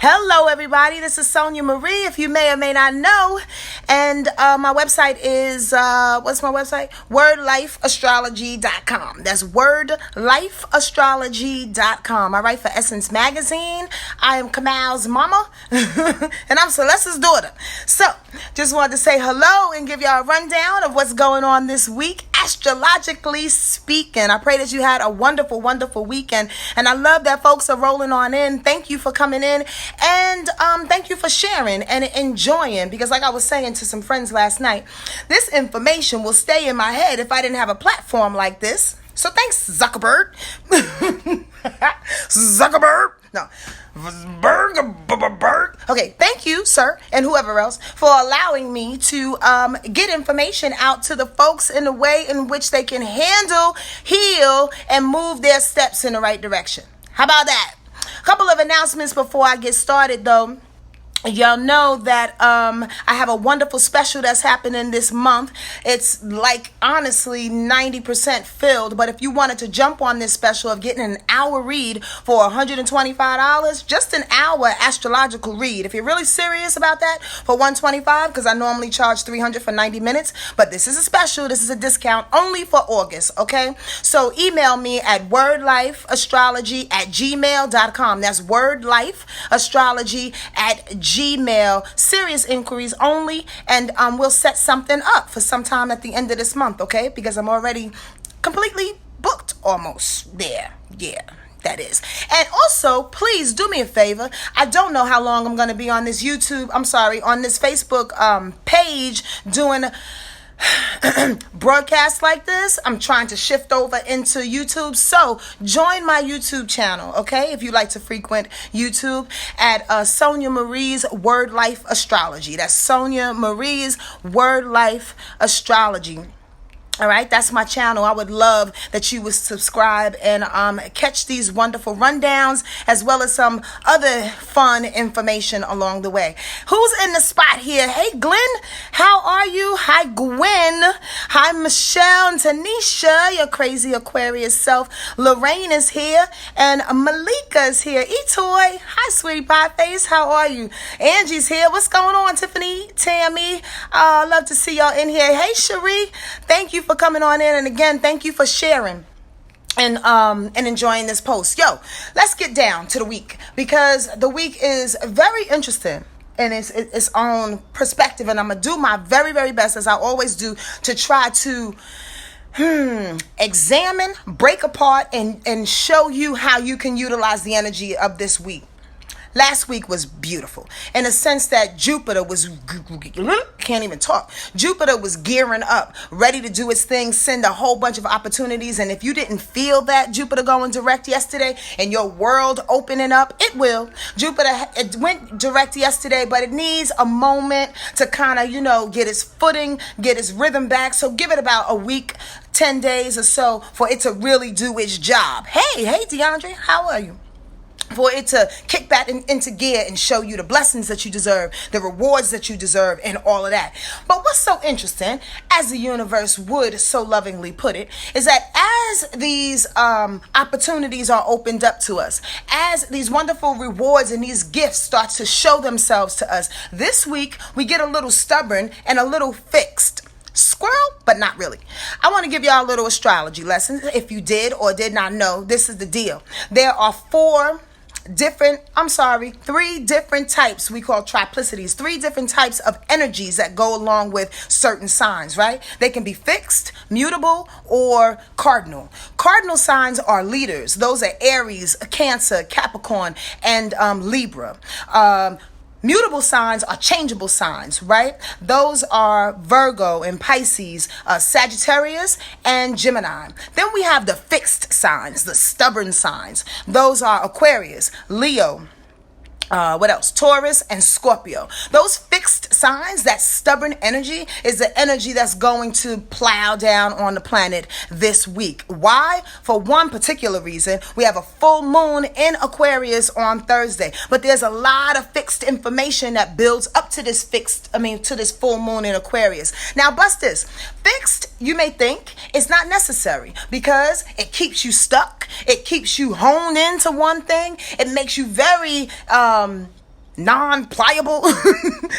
Hello, everybody. This is Sonja Marie, if you may or may not know. And my website is, what's my website? Wordlifeastrology.com. That's wordlifeastrology.com. I write for Essence Magazine. I am Kamal's mama, and I'm Celeste's daughter. So, just wanted to say hello and give y'all a rundown of what's going on this week, astrologically speaking. I pray that you had a wonderful, wonderful weekend. And I love that folks are rolling on in. Thank you for coming in. And thank you for sharing and enjoying, because like I was saying to some friends last night, this information will stay in my head if I didn't have a platform like this. So thanks, Zuckerberg. Zuckerberg. No. Berg. Okay, thank you, sir, and whoever else, for allowing me to get information out to the folks in the way in which they can handle, heal, and move their steps in the right direction. How about that? A couple of announcements before I get started, though. Y'all know that I have a wonderful special that's happening this month. It's like honestly 90% filled, but if you wanted to jump on this special of getting an hour read for $125, just an hour astrological read. If you're really serious about that, for $125, because I normally charge $300 for 90 minutes, but this is a special. This is a discount only for August, okay? So email me at wordlifeastrology@gmail.com. That's wordlifeastrology@gmail. Serious inquiries only, and we'll set something up for sometime at the end of this month, okay? Because I'm already completely booked almost there. Yeah, that is. And also, please do me a favor. I don't know how long I'm going to be on this on this Facebook page doing broadcasts like this. I'm trying to shift over into YouTube, so join my YouTube channel, okay? If you like to frequent YouTube, at Sonja Marie's Word Life Astrology. That's Sonja Marie's Word Life Astrology. All right, that's my channel. I would love that you would subscribe and catch these wonderful rundowns, as well as some other fun information along the way. Who's in the spot here? Hey, Glenn, how are you? Hi, Gwen. Hi, Michelle and Tanisha, your crazy Aquarius self. Lorraine is here, and Malika is here. Etoy, hi, sweetie pie face. How are you? Angie's here. What's going on, Tiffany, Tammy? Love to see y'all in here. Hey, Cherie, thank you for coming on in, and again, thank you for sharing and enjoying this post. Yo, let's get down to the week, because the week is very interesting in its own perspective, and I'm gonna do my very, very best, as I always do, to try to examine, break apart, and show you how you can utilize the energy of this week. Last week was beautiful in a sense that Jupiter was, can't even talk. Jupiter was gearing up, ready to do its thing, send a whole bunch of opportunities. And if you didn't feel that Jupiter going direct yesterday and your world opening up, it will. It went direct yesterday, but it needs a moment to kind of, get its footing, get its rhythm back. So give it about a week, 10 days or so for it to really do its job. Hey, DeAndre, how are you? For it to kick back into gear and show you the blessings that you deserve, the rewards that you deserve, and all of that. But what's so interesting, as the universe would so lovingly put it, is that as these opportunities are opened up to us, as these wonderful rewards and these gifts start to show themselves to us, this week we get a little stubborn and a little fixed. Squirrel, but not really. I want to give y'all a little astrology lesson. If you did or did not know, this is the deal. There are three different types we call triplicities, 3 different types of energies that go along with certain signs, right? They can be fixed, mutable, or cardinal. Cardinal signs are leaders. Those are Aries, Cancer, Capricorn, and Libra. Mutable signs are changeable signs, right? Those are Virgo and Pisces, Sagittarius, and Gemini. Then we have the fixed signs, the stubborn signs. Those are Aquarius, Leo, what else? Taurus and Scorpio. Those fixed signs, that stubborn energy, is the energy that's going to plow down on the planet this week. Why? For one particular reason, we have a full moon in Aquarius on Thursday, but there's a lot of fixed information that builds up to this full moon in Aquarius. Now, bust this. Fixed, you may think, is not necessary because it keeps you stuck. It keeps you honed into one thing. It makes you very non-pliable.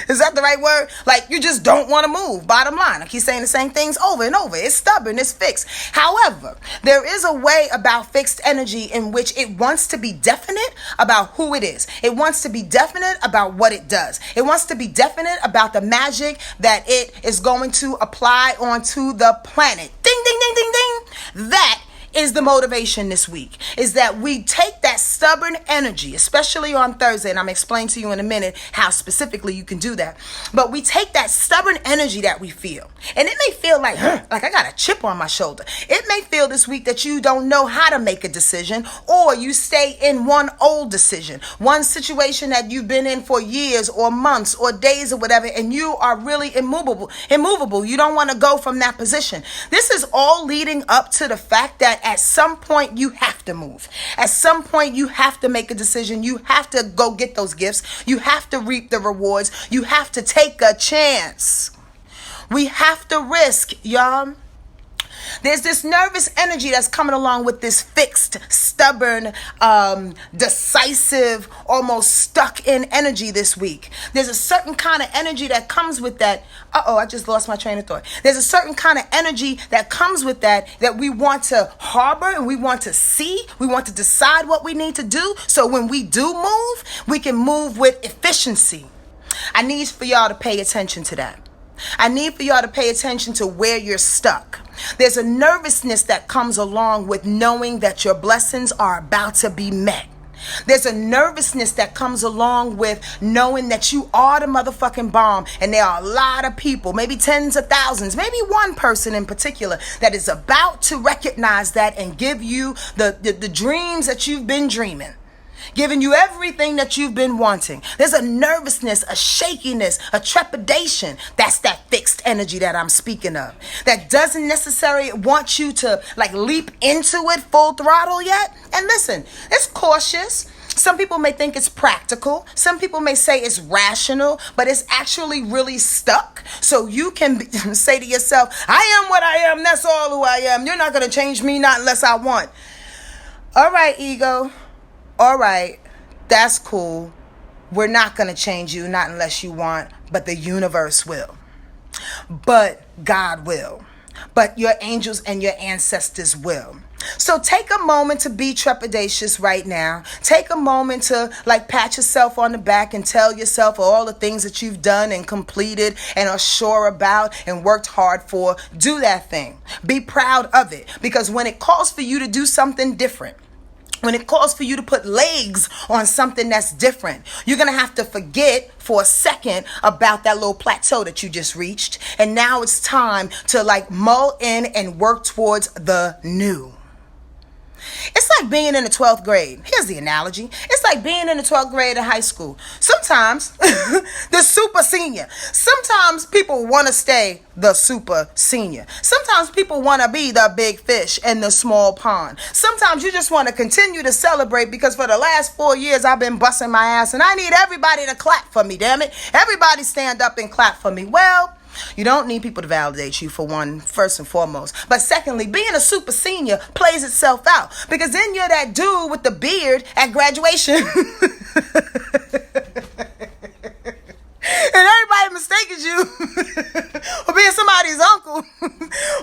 Is that the right word? Like, you just don't want to move. Bottom line, I keep saying the same things over and over. It's stubborn, it's fixed. However, there is a way about fixed energy in which it wants to be definite about who it is. It wants to be definite about what it does. It wants to be definite about the magic that it is going to apply onto the planet. Ding, ding, ding, ding, ding. That is the motivation this week, is that we take that stubborn energy, especially on Thursday, and I'm explaining to you in a minute how specifically you can do that. But we take that stubborn energy that we feel, and it may feel like I got a chip on my shoulder. It may feel this week that you don't know how to make a decision, or you stay in one old decision, one situation that you've been in for years or months or days or whatever, and you are really immovable. You don't want to go from that position. This is all leading up to the fact that at some point you have to move. At some point you have to make a decision. You have to go get those gifts. You have to reap the rewards. You have to take a chance. We have to risk, y'all. There's this nervous energy that's coming along with this fixed, stubborn, decisive, almost stuck in energy this week. There's a certain kind of energy that comes with that. I just lost my train of thought. There's a certain kind of energy that comes with that we want to harbor and we want to see. We want to decide what we need to do. So when we do move, we can move with efficiency. I need for y'all to pay attention to that. I need for y'all to pay attention to where you're stuck. There's a nervousness that comes along with knowing that your blessings are about to be met. There's a nervousness that comes along with knowing that you are the motherfucking bomb, and there are a lot of people, maybe tens of thousands, maybe one person in particular that is about to recognize that and give you the dreams that you've been dreaming. Giving you everything that you've been wanting. There's a nervousness, a shakiness, a trepidation. That's that fixed energy that I'm speaking of. That doesn't necessarily want you to leap into it full throttle yet. And listen, it's cautious. Some people may think it's practical. Some people may say it's rational, but it's actually really stuck. So you can say to yourself, I am what I am. That's all who I am. You're not going to change me, not unless I want. All right, ego. All right, that's cool. We're not going to change you, not unless you want, but the universe will. But God will. But your angels and your ancestors will. So take a moment to be trepidatious right now. Take a moment to pat yourself on the back and tell yourself all the things that you've done and completed and are sure about and worked hard for. Do that thing. Be proud of it. Because when it calls for you to do something different, when it calls for you to put legs on something that's different, you're going to have to forget for a second about that little plateau that you just reached. And now it's time to mull in and work towards the new. It's like being in the 12th grade. Here's the analogy. It's like being in the 12th grade of high school. Sometimes the super senior. Sometimes people want to stay the super senior. Sometimes people want to be the big fish in the small pond. Sometimes you just want to continue to celebrate because for the last 4 years I've been busting my ass and I need everybody to clap for me, damn it. Everybody stand up and clap for me. Well, you don't need people to validate you, for one, first and foremost. But secondly, being a super senior plays itself out. Because then you're that dude with the beard at graduation. And everybody mistakes you for being somebody's uncle.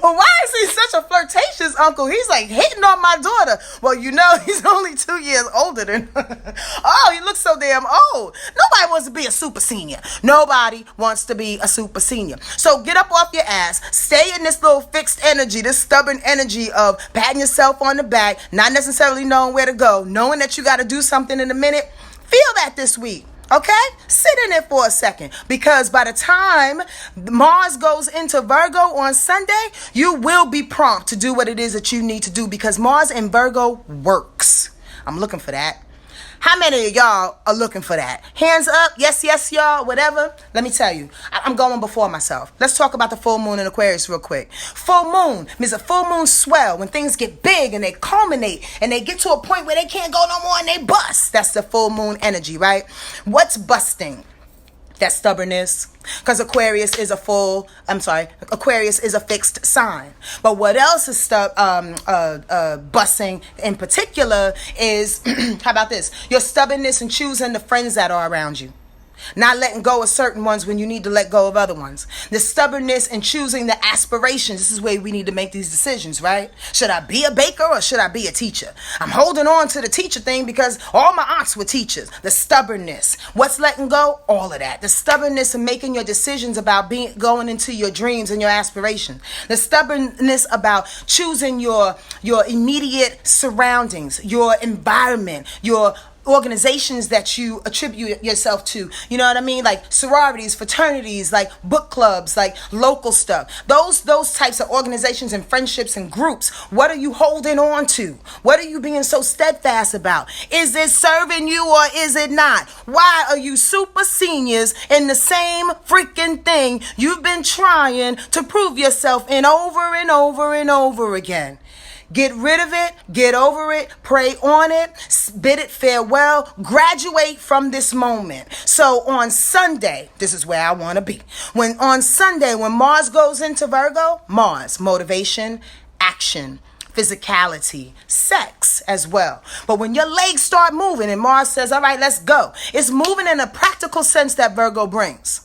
Well, why is he such a flirtatious uncle? He's hitting on my daughter. Well, he's only 2 years older than her. Oh, he looks so damn old. Nobody wants to be a super senior. Nobody wants to be a super senior. So get up off your ass. Stay in this little fixed energy, this stubborn energy of patting yourself on the back, not necessarily knowing where to go, knowing that you got to do something in a minute. Feel that this week. Okay? Sit in it for a second, because by the time Mars goes into Virgo on Sunday, you will be prompt to do what it is that you need to do, because Mars in Virgo works. I'm looking for that. How many of y'all are looking for that? Hands up. Yes, y'all, whatever. Let me tell you, I'm going before myself. Let's talk about the full moon in Aquarius real quick. Full moon means a full moon swell when things get big and they culminate and they get to a point where they can't go no more and they bust. That's the full moon energy, right? What's busting? That stubbornness, because Aquarius is a fixed sign. But what else is busting in particular is, how about this? Your stubbornness in choosing the friends that are around you. Not letting go of certain ones when you need to let go of other ones. The stubbornness in choosing the aspirations. This is where we need to make these decisions, right? Should I be a baker or should I be a teacher? I'm holding on to the teacher thing because all my aunts were teachers. The stubbornness. What's letting go? All of that. The stubbornness in making your decisions about going into your dreams and your aspirations. The stubbornness about choosing your immediate surroundings, your environment, your organizations that you attribute yourself to. You know what I mean? Like sororities, fraternities, like book clubs, like local stuff. Those types of organizations and friendships and groups. What are you holding on to? What are you being so steadfast about? Is it serving you or is it not? Why are you super seniors in the same freaking thing you've been trying to prove yourself in over and over and over again? Get rid of it, get over it, pray on it, bid it farewell, graduate from this moment. So on Sunday, this is where I want to be. On Sunday, when Mars goes into Virgo, Mars, motivation, action, physicality, sex as well. But when your legs start moving and Mars says, all right, let's go, it's moving in a practical sense that Virgo brings.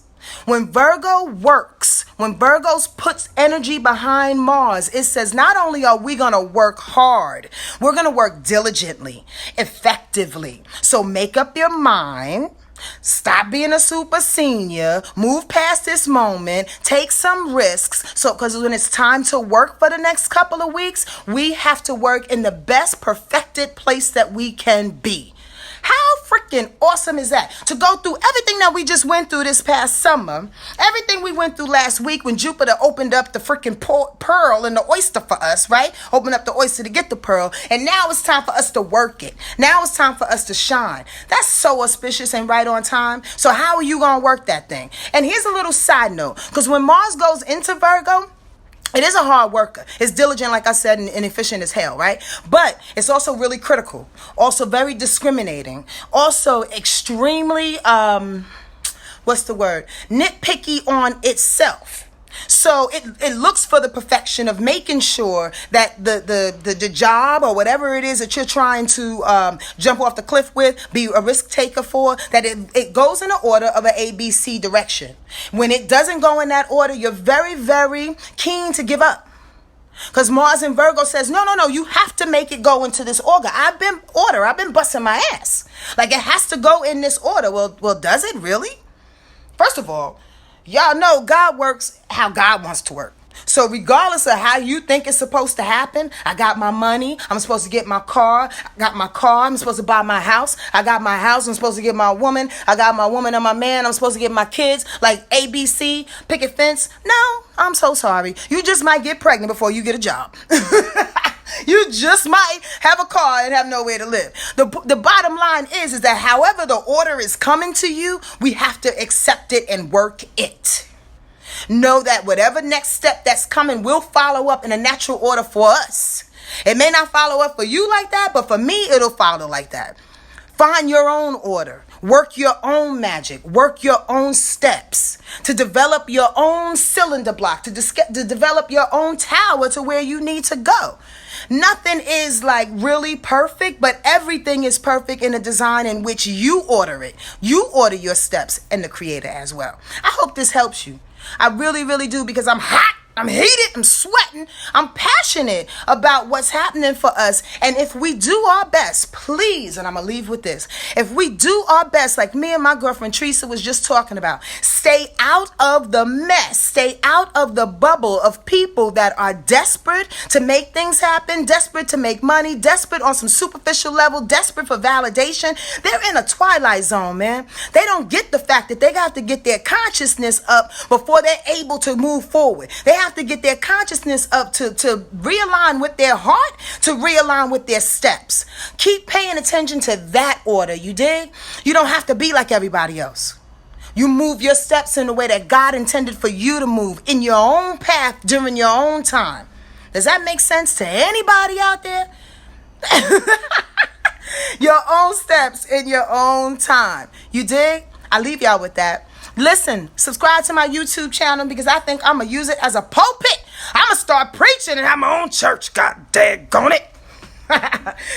When Virgo works, when Virgo puts energy behind Mars, it says not only are we going to work hard, we're going to work diligently, effectively. So make up your mind. Stop being a super senior, move past this moment, take some risks. So, because when it's time to work for the next couple of weeks, we have to work in the best perfected place that we can be. How freaking awesome is that? To go through everything that we just went through this past summer, everything we went through last week when Jupiter opened up the freaking pearl and the oyster for us, right? Opened up the oyster to get the pearl. And now it's time for us to work it. Now it's time for us to shine. That's so auspicious and right on time. So how are you going to work that thing? And here's a little side note, because when Mars goes into Virgo, it is a hard worker. It's diligent, like I said, and efficient as hell, right? But it's also really critical. Also very discriminating. Also extremely, nitpicky on itself. So it looks for the perfection of making sure that the job or whatever it is that you're trying to jump off the cliff with, be a risk taker for, that it goes in the order of an ABC direction. When it doesn't go in that order, you're very, very keen to give up. Because Mars in Virgo says, no, you have to make it go into this order. I've been busting my ass. Like it has to go in this order. Well, does it really? First of all, y'all know God works how God wants to work. So regardless of how you think it's supposed to happen, I got my money, I'm supposed to get my car, I got my car, I'm supposed to buy my house, I got my house, I'm supposed to get my woman, I got my woman and my man, I'm supposed to get my kids, like ABC, picket fence. No, I'm so sorry. You just might get pregnant before you get a job. You just might have a car and have nowhere to live. The bottom line is that however the order is coming to you, we have to accept it and work it. Know that whatever next step that's coming will follow up in a natural order for us. It may not follow up for you like that, but for me, it'll follow like that. Find your own order. Work your own magic. Work your own steps to develop your own cylinder block, to develop your own tower to where you need to go. Nothing is like really perfect, but everything is perfect in a design in which you order it. You order your steps and the creator as well. I hope this helps you. I really, really do, because I'm hot. I'm heated, I'm sweating, I'm passionate about what's happening for us. And if we do our best, please, and I'm going to leave with this. If we do our best, like me and my girlfriend Teresa was just talking about, stay out of the mess, stay out of the bubble of people that are desperate to make things happen, desperate to make money, desperate on some superficial level, desperate for validation. They're in a twilight zone, man. They don't get the fact that they have to get their consciousness up before they're able to move forward. They have to get their consciousness up to realign with their heart, to realign with their steps. Keep paying attention to that order, you dig? You don't have to be like everybody else. You move your steps in the way that God intended for you to move in your own path during your own time. Does that make sense to anybody out there? Your own steps in your own time. You dig? I leave y'all with that. Listen, subscribe to my YouTube channel, because I think I'm going to use it as a pulpit. I'm going to start preaching and have my own church. God daggone it.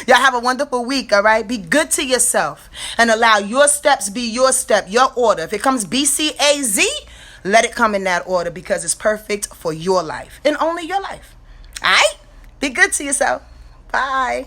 Y'all have a wonderful week, all right? Be good to yourself and allow your steps be your step, your order. If it comes BCAZ, let it come in that order because it's perfect for your life and only your life. All right? Be good to yourself. Bye.